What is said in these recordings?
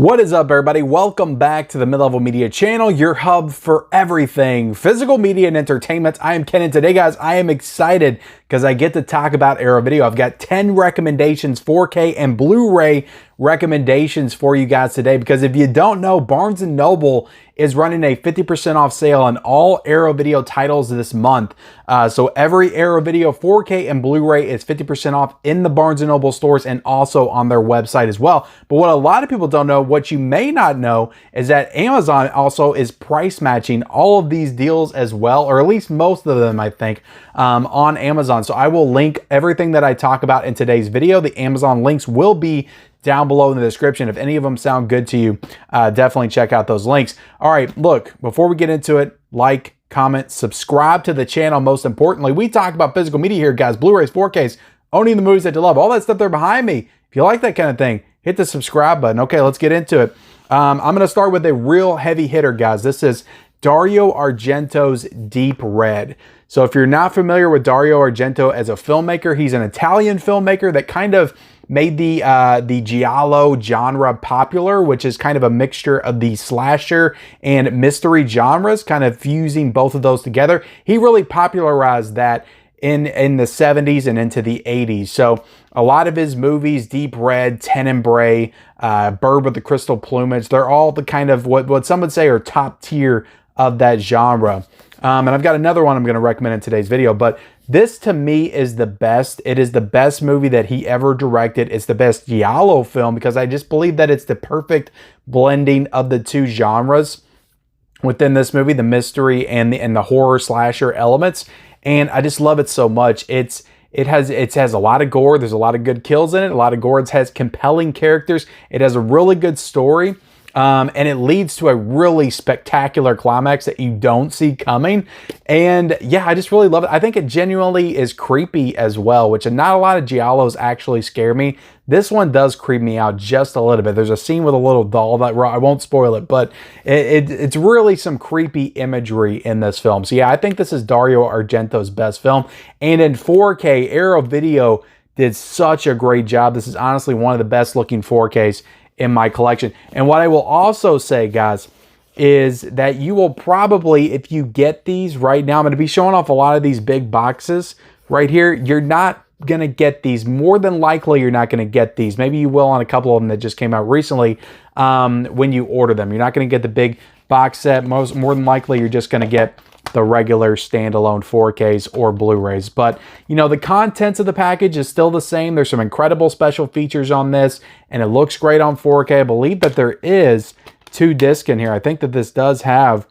What is up, everybody? Welcome back to the Mid-Level Media channel, your hub for everything physical media and entertainment. I am Ken, and today, guys, I am excited because I get to talk about Arrow Video. I've got 10 recommendations, 4K and Blu-ray recommendations for you guys today, because if you don't know, Barnes & Noble is running a 50% off sale on all Arrow Video titles this month. So every Arrow Video 4K and Blu-ray is 50% off in the Barnes & Noble stores and also on their website as well. But what a lot of people don't know, what you may not know, is that Amazon also is price matching all of these deals as well, or at least most of them, I think, on Amazon. So I will link everything that I talk about in today's video. The Amazon links will be down below in the description. If any of them sound good to you, definitely check out those links. All right, look, before we get into it, like, comment, subscribe to the channel. Most importantly, we talk about physical media here, guys. Blu-rays, 4Ks, owning the movies that you love, all that stuff there behind me. If you like that kind of thing, hit the subscribe button. Okay, let's get into it. I'm going to start with a real heavy hitter, guys. This is Dario Argento's Deep Red. So if you're not familiar with Dario Argento as a filmmaker, he's an Italian filmmaker that kind of made the giallo genre popular, which is kind of a mixture of the slasher and mystery genres, kind of fusing both of those together. He really popularized that in the 70s and into the 80s. So a lot of his movies, Deep Red, Tenebrae, Bird with the Crystal Plumage, they're all the kind of what some would say are top tier of that genre. And I've got another one I'm going to recommend in today's video, but this to me is the best. It is the best movie that he ever directed. It's the best giallo film because I just believe that it's the perfect blending of the two genres within this movie, the mystery and the horror slasher elements. And I just love it so much. It has a lot of gore. There's a lot of good kills in it. A lot of gore. It has compelling characters. It has a really good story. And it leads to a really spectacular climax that you don't see coming. And yeah, I just really love it. I think it genuinely is creepy as well, which not a lot of giallos actually scare me. This one does creep me out just a little bit. There's a scene with a little doll that I won't spoil it, but it's really some creepy imagery in this film. So yeah, I think this is Dario Argento's best film. And in 4K, Arrow Video did such a great job. This is honestly one of the best looking 4Ks in my collection. And what I will also say, guys, is that you will probably, if you get these right now, I'm going to be showing off a lot of these big boxes right here. You're not going to get these. More than likely, you're not going to get these. Maybe you will on a couple of them that just came out recently when you order them. You're not going to get the big box set. More than likely, you're just going to get the regular standalone 4Ks or Blu-rays. But, you know, the contents of the package is still the same. There's some incredible special features on this, and it looks great on 4K. I believe that there is 2 discs in here. I think that this does have,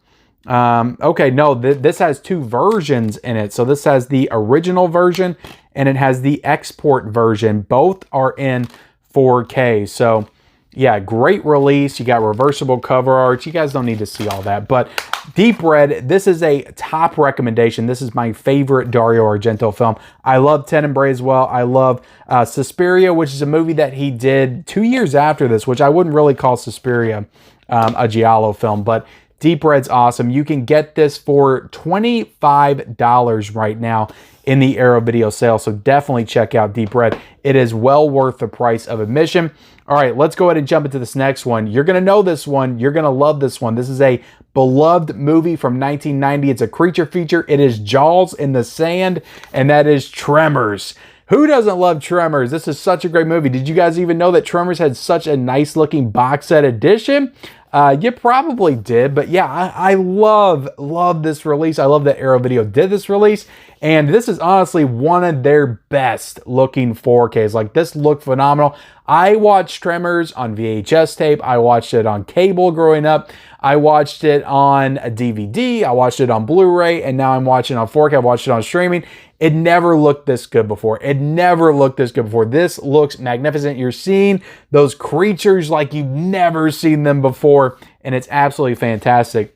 okay, no, this has 2 versions in it. So this has the original version, and it has the export version. Both are in 4K. So yeah, great release. You got reversible cover art. You guys don't need to see all that. But Deep Red, this is a top recommendation. This is my favorite Dario Argento film. I love Tenebrae as well. I love Suspiria, which is a movie that he did 2 years after this, which I wouldn't really call Suspiria a giallo film. But Deep Red's awesome. You can get this for $25 right now in the Arrow Video sale. So definitely check out Deep Red. It is well worth the price of admission. All right, let's go ahead and jump into this next one. You're going to know this one. You're going to love this one. This is a beloved movie from 1990. It's a creature feature. It is Jaws in the Sand, and that is Tremors. Who doesn't love Tremors? This is such a great movie. Did you guys even know that Tremors had such a nice looking box set edition? You probably did, but yeah, I love this release. I love that Arrow Video did this release, and this is honestly one of their best looking 4Ks. Like, this looked phenomenal. I watched Tremors on VHS tape. I watched it on cable growing up. I watched it on a DVD. I watched it on Blu-ray, and now I'm watching it on 4K. I watched it on streaming. It never looked this good before. It never looked this good before. This looks magnificent. You're seeing those creatures like you've never seen them before, and it's absolutely fantastic.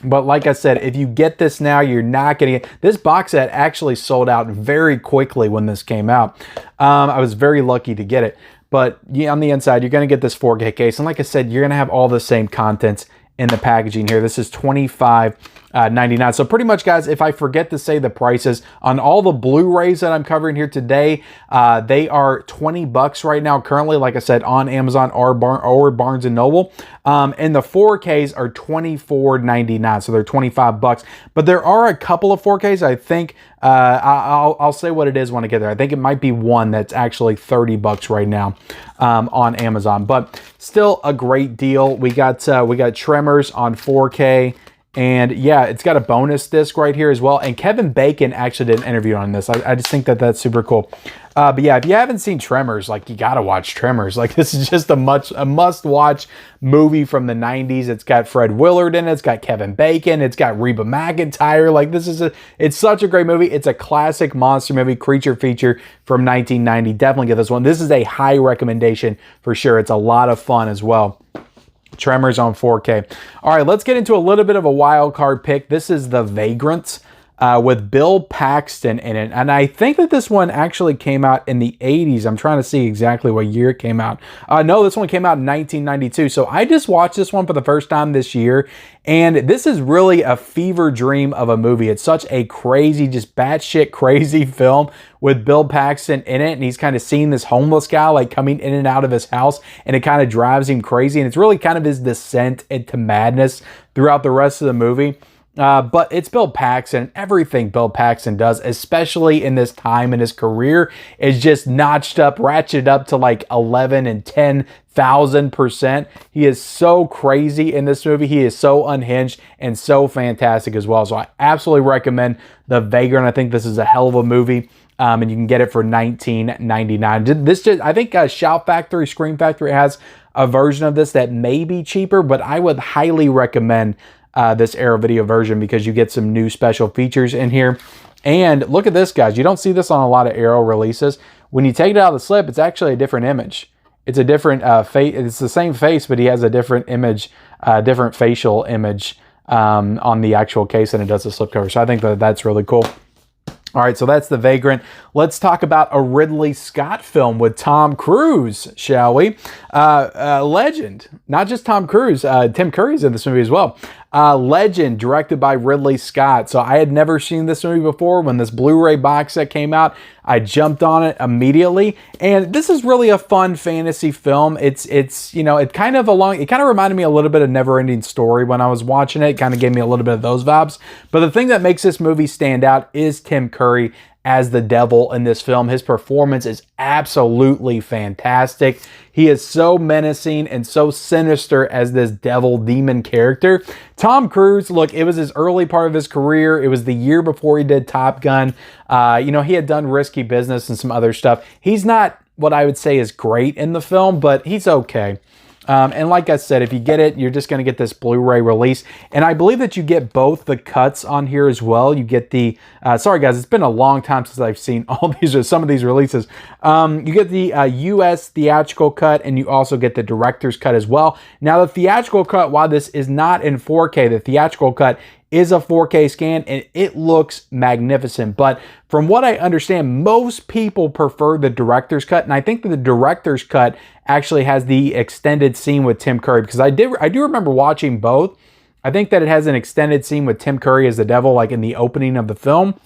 But like I said, if you get this now, you're not going to get... This box set actually sold out very quickly when this came out. I was very lucky to get it. But yeah, on the inside, you're going to get this 4K case. And like I said, you're going to have all the same contents in the packaging here. This is $25 $99. So pretty much, guys, if I forget to say the prices on all the Blu-rays that I'm covering here today, they are $20 right now currently, like I said, on Amazon or Barnes & Noble. And the 4Ks are $24.99, so they're $25. But there are a couple of 4Ks. I think I'll say what it is when I get there. I think it might be one that's actually $30 right now on Amazon, but still a great deal. We got Tremors on 4K. And yeah, it's got a bonus disc right here as well. And Kevin Bacon actually did an interview on this. I just think that that's super cool. But yeah, if you haven't seen Tremors, like, you gotta watch Tremors. Like, this is just a must-watch movie from the 90s. It's got Fred Willard in it. It's got Kevin Bacon. It's got Reba McEntire. Like, it's such a great movie. It's a classic monster movie, creature feature from 1990. Definitely get this one. This is a high recommendation for sure. It's a lot of fun as well. Tremors on 4K. All right, let's get into a little bit of a wild card pick. This is The Vagrant with Bill Paxton in it. And I think that this one actually came out in the 80s. I'm trying to see exactly what year it came out. No, this one came out in 1992. So I just watched this one for the first time this year. And this is really a fever dream of a movie. It's such a crazy, just batshit crazy film with Bill Paxton in it. And he's kind of seeing this homeless guy like coming in and out of his house. And it kind of drives him crazy. And it's really kind of his descent into madness throughout the rest of the movie. But it's Bill Paxton. Everything Bill Paxton does, especially in this time in his career, is just notched up, ratcheted up to like 11 and 10,000%. He is so crazy in this movie. He is so unhinged and so fantastic as well. So I absolutely recommend The Vagrant. I think this is a hell of a movie. And you can get it for $19.99. I think Shout Factory, Scream Factory has a version of this that may be cheaper, but I would highly recommend this Arrow Video version because you get some new special features in here. And look at this, guys. You don't see this on a lot of Arrow releases. When you take it out of the slip, it's actually a different image. It's a different face. It's the same face, but he has a different image, different facial image on the actual case than it does the slipcover. So I think that that's really cool. All right, so that's The Vagrant. Let's talk about a Ridley Scott film with Tom Cruise, shall we? Legend. Not just Tom Cruise. Tim Curry's in this movie as well. Legend, directed by Ridley Scott. So I had never seen this movie before. When this Blu-ray box set came out, I jumped on it immediately. And this is really a fun fantasy film. It kind of reminded me a little bit of Neverending Story when I was watching it. It kind of gave me a little bit of those vibes. But the thing that makes this movie stand out is Tim Curry as the devil in this film. His performance is absolutely fantastic. He is so menacing and so sinister as this devil demon character. Tom Cruise, look, it was his early part of his career. It was the year before he did Top Gun. He had done Risky Business and some other stuff. He's not what I would say is great in the film, but he's okay. And like I said, if you get it, you're just going to get this Blu-ray release. And I believe that you get both the cuts on here as well. You get the, sorry guys, it's been a long time since I've seen all these or some of these releases. You get the US theatrical cut, and you also get the director's cut as well. Now the theatrical cut, while this is not in 4K, the theatrical cut is a 4K scan and it looks magnificent. But from what I understand, most people prefer the director's cut, and I think that the director's cut actually has the extended scene with Tim Curry, because I do remember watching both. I think that it has an extended scene with Tim Curry as the devil, like in the opening of the film,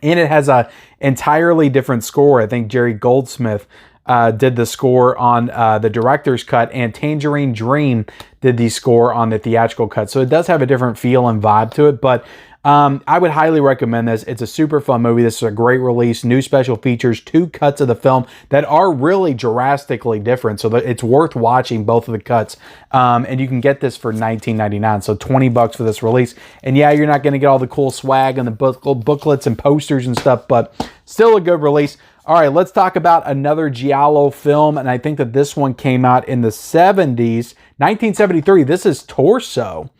and it has a entirely different score. I think Jerry Goldsmith did the score on the director's cut, and Tangerine Dream did the score on the theatrical cut. So it does have a different feel and vibe to it, but I would highly recommend this. It's a super fun movie. This is a great release, new special features, 2 cuts of the film that are really drastically different. So it's worth watching both of the cuts. And you can get this for $19.99. So $20 for this release. And yeah, you're not going to get all the cool swag and the booklets and posters and stuff, but still a good release. All right, let's talk about another Giallo film, and I think that this one came out in the 70s, 1973. This is Torso.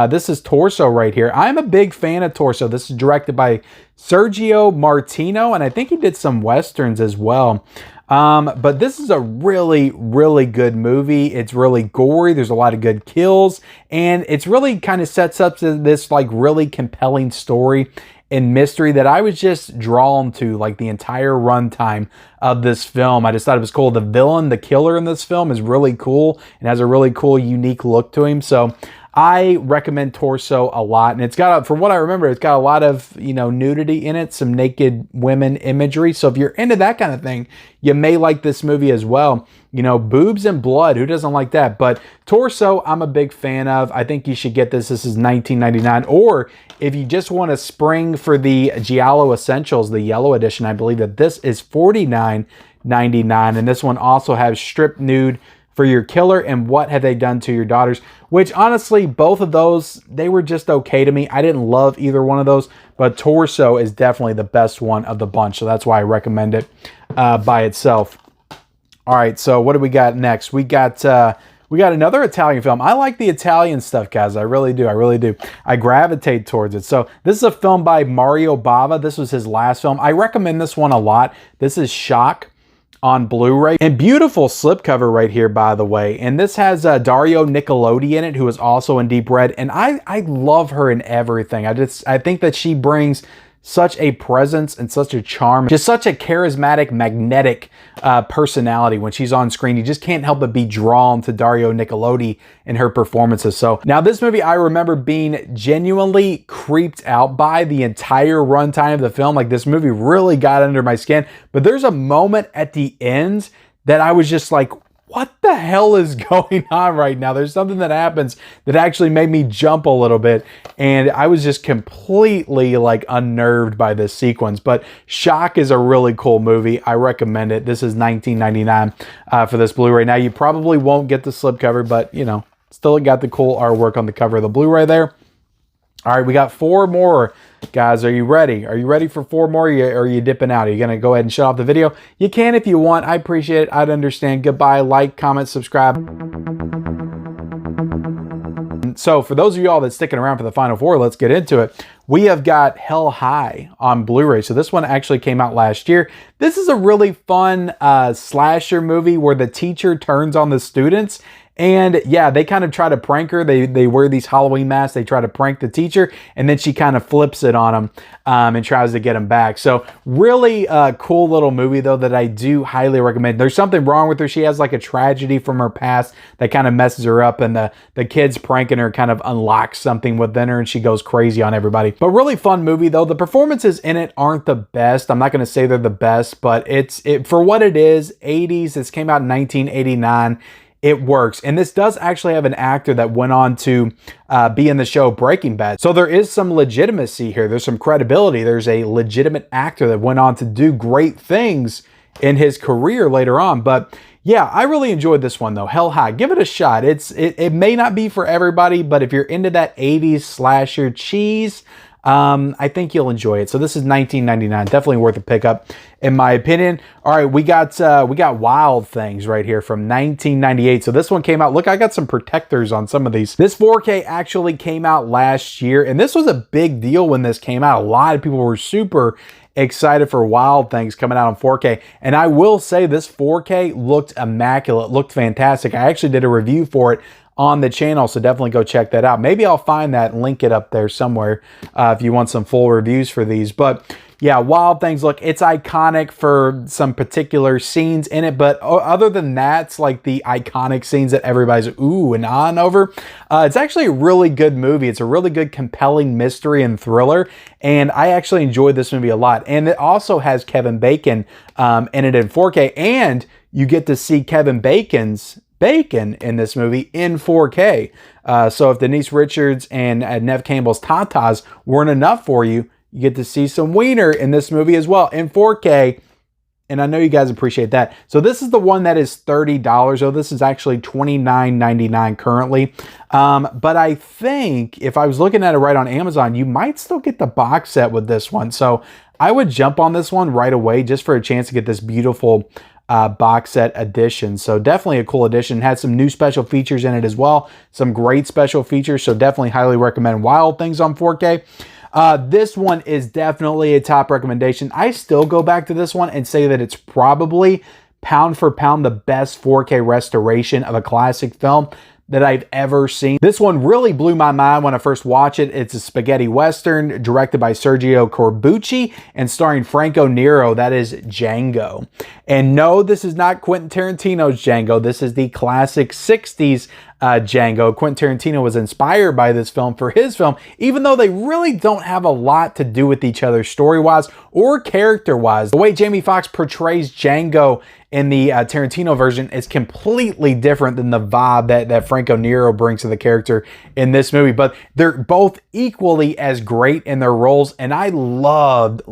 This is Torso right here. I'm a big fan of Torso. This is directed by Sergio Martino, and I think he did some Westerns as well. But this is a really, really good movie. It's really gory. There's a lot of good kills, and it's really kind of sets up to this like really compelling story and mystery that I was just drawn to like the entire runtime of this film. I just thought it was cool. The villain, the killer in this film is really cool and has a really cool, unique look to him. So I recommend Torso a lot, and it's got, from what I remember, it's got a lot of, you know, nudity in it, some naked women imagery. So if you're into that kind of thing, you may like this movie as well. You know, boobs and blood, who doesn't like that? But Torso, I'm a big fan of. I think you should get this. This is $19.99. Or if you just want to spring for the Giallo Essentials, the yellow edition, I believe that this is $49.99. And this one also has strip nude for your killer and what have they done to your daughters, which honestly, both of those, they were just okay to me. I didn't love either one of those, but Torso is definitely the best one of the bunch. So that's why I recommend it by itself. All right, so what do we got next? We got another Italian film. I like the Italian stuff, guys. I really do. I really do. I gravitate towards it. So this is a film by Mario Bava. This was his last film. I recommend this one a lot. This is Shock on Blu-ray, and beautiful slipcover right here, by the way. And this has Dario Nicolodi in it, who is also in Deep Red, and I love her in everything. I think that she brings such a presence and such a charm, just such a charismatic, magnetic personality when she's on screen. You just can't help but be drawn to Dario Nicolodi in her performances. So now this movie, I remember being genuinely creeped out by the entire runtime of the film. Like, this movie really got under my skin, but there's a moment at the end that I was just like, what the hell is going on right now? There's something that happens that actually made me jump a little bit, and I was just completely like unnerved by this sequence. But Shock is a really cool movie. I recommend it. This is $19.99 for this Blu-ray. Now, you probably won't get the slipcover, but you know, still got the cool artwork on the cover of the Blu-ray there. All right, we got 4 more. Guys, are you ready? Are you ready for 4 more, or are you dipping out? Are you going to go ahead and shut off the video? You can if you want. I appreciate it. I'd understand. Goodbye. Like, comment, subscribe. So for those of y'all that's sticking around for the final 4, let's get into it. We have got Hell High on Blu-ray. So this one actually came out last year. This is a really fun slasher movie where the teacher turns on the students. And yeah, they kind of try to prank her. They wear these Halloween masks. They try to prank the teacher, and then she kind of flips it on them and tries to get them back. So really cool little movie, though, that I do highly recommend. There's something wrong with her. She has like a tragedy from her past that kind of messes her up, and the kids pranking her kind of unlocks something within her, and she goes crazy on everybody. But really fun movie, though. The performances in it aren't the best. I'm not going to say they're the best, but for what it is, 80s. This came out in 1989. It works. And this does actually have an actor that went on to be in the show Breaking Bad. So there is some legitimacy here. There's some credibility. There's a legitimate actor that went on to do great things in his career later on. But yeah, I really enjoyed this one, though. Hell High. Give it a shot. It may not be for everybody, but if you're into that 80s slasher cheese, I think you'll enjoy it. So this is $19.99. Definitely worth a pickup, in my opinion. All right, we got Wild Things right here from 1998. So this one came out. Look, I got some protectors on some of these. This 4K actually came out last year, and this was a big deal when this came out. A lot of people were super excited for Wild Things coming out on 4K. And I will say this 4K looked immaculate, looked fantastic. I actually did a review for it on the channel, so definitely go check that out. Maybe I'll find that and link it up there somewhere if you want some full reviews for these. But yeah, Wild Things, look, it's iconic for some particular scenes in it, but other than that, it's like the iconic scenes that everybody's ooh and on over. It's actually a really good movie. It's a really good, compelling mystery and thriller, and I actually enjoyed this movie a lot. And it also has Kevin Bacon in it in 4K, and you get to see Kevin Bacon's Bacon in this movie in 4K. So if Denise Richards and Neve Campbell's tatas weren't enough for you, you get to see some wiener in this movie as well in 4K. And I know you guys appreciate that. So this is the one that is $30. Oh, this is actually $29.99 currently. But I think if I was looking at it right on Amazon, you might still get the box set with this one. So I would jump on this one right away just for a chance to get this beautiful box set edition. So definitely a cool edition. Had some new special features in it as well. Some great special features. So definitely highly recommend Wild Things on 4K. This one is definitely a top recommendation. I still go back to this one and say that it's probably pound for pound the best 4K restoration of a classic film that I've ever seen. This one really blew my mind when I first watched it. It's a spaghetti western directed by Sergio Corbucci and starring Franco Nero. That is Django. And no, this is not Quentin Tarantino's Django. This is the classic 60s Django. Quentin Tarantino was inspired by this film for his film, even though they really don't have a lot to do with each other story-wise or character-wise. The way Jamie Foxx portrays Django in the Tarantino version is completely different than the vibe that Franco Nero brings to the character in this movie, but they're both equally as great in their roles, and I loved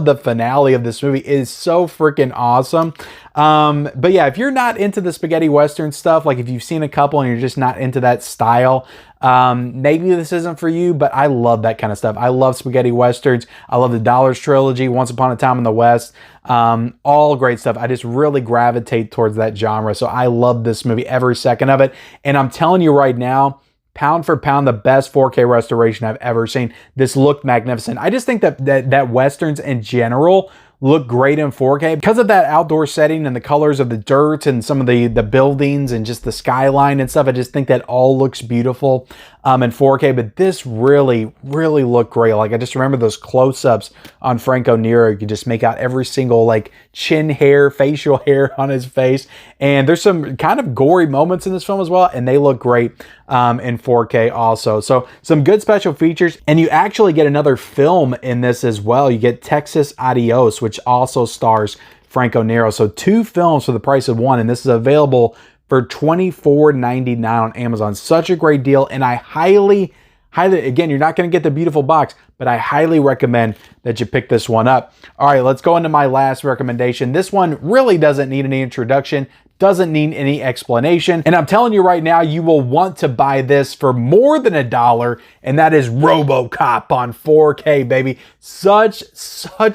the finale of this movie. It is so freaking awesome. But yeah, if you're not into the spaghetti western stuff, like if you've seen a couple and you're just not into that style, maybe this isn't for you, but I love that kind of stuff. I love spaghetti westerns. I love the Dollars trilogy, Once Upon a Time in the West, all great stuff. I just really gravitate towards that genre. So I love this movie, every second of it. And I'm telling you right now, pound for pound, the best 4K restoration I've ever seen. This looked magnificent. I just think that westerns in general look great in 4K because of that outdoor setting and the colors of the dirt and some of the buildings and just the skyline and stuff. I just think that all looks beautiful in 4K, but this really looked great. Like, I just remember those close-ups on Franco Nero. You could just make out every single like chin hair, facial hair on his face. And there's some kind of gory moments in this film as well, and they look great in 4K also. So some good special features, and you actually get another film in this as well. You get Texas Adios, which also stars Franco Nero. So 2 films for the price of 1, and this is available for $24.99 on Amazon. Such a great deal, and I highly, again, you're not going to get the beautiful box, but I highly recommend that you pick this one up. All right, let's go into my last recommendation. This one really doesn't need any introduction, doesn't need any explanation, and I'm telling you right now, you will want to buy this for more than $1, and that is RoboCop on 4K, baby. Such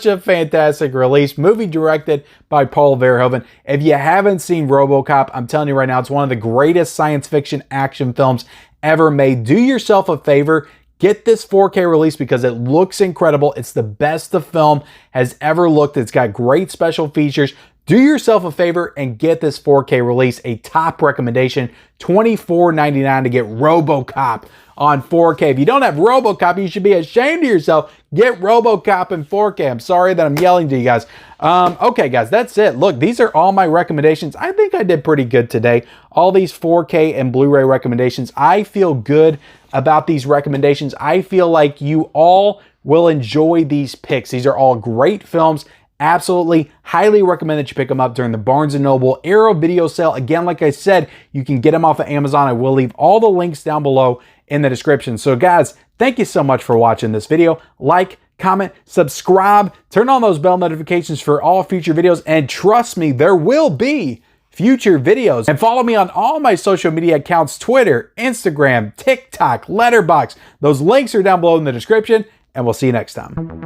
a fantastic release. Movie directed by Paul Verhoeven. If you haven't seen RoboCop, I'm telling you right now, it's one of the greatest science fiction action films ever made. Do yourself a favor, get this 4K release because it looks incredible. It's the best the film has ever looked. It's got great special features. Do yourself a favor and get this 4K release, a top recommendation, $24.99 to get RoboCop on 4K. If you don't have RoboCop, you should be ashamed of yourself. Get RoboCop in 4K. I'm sorry that I'm yelling to you guys. Okay, guys, that's it. Look, these are all my recommendations. I think I did pretty good today. All these 4K and Blu-ray recommendations. I feel good about these recommendations. I feel like you all will enjoy these picks. These are all great films. Absolutely, highly recommend that you pick them up during the Barnes & Noble Arrow video sale. Again, like I said, you can get them off of Amazon. I will leave all the links down below in the description. So guys, thank you so much for watching this video. Like, comment, subscribe, turn on those bell notifications for all future videos, and trust me, there will be future videos. And follow me on all my social media accounts, Twitter, Instagram, TikTok, Letterboxd. Those links are down below in the description, and we'll see you next time.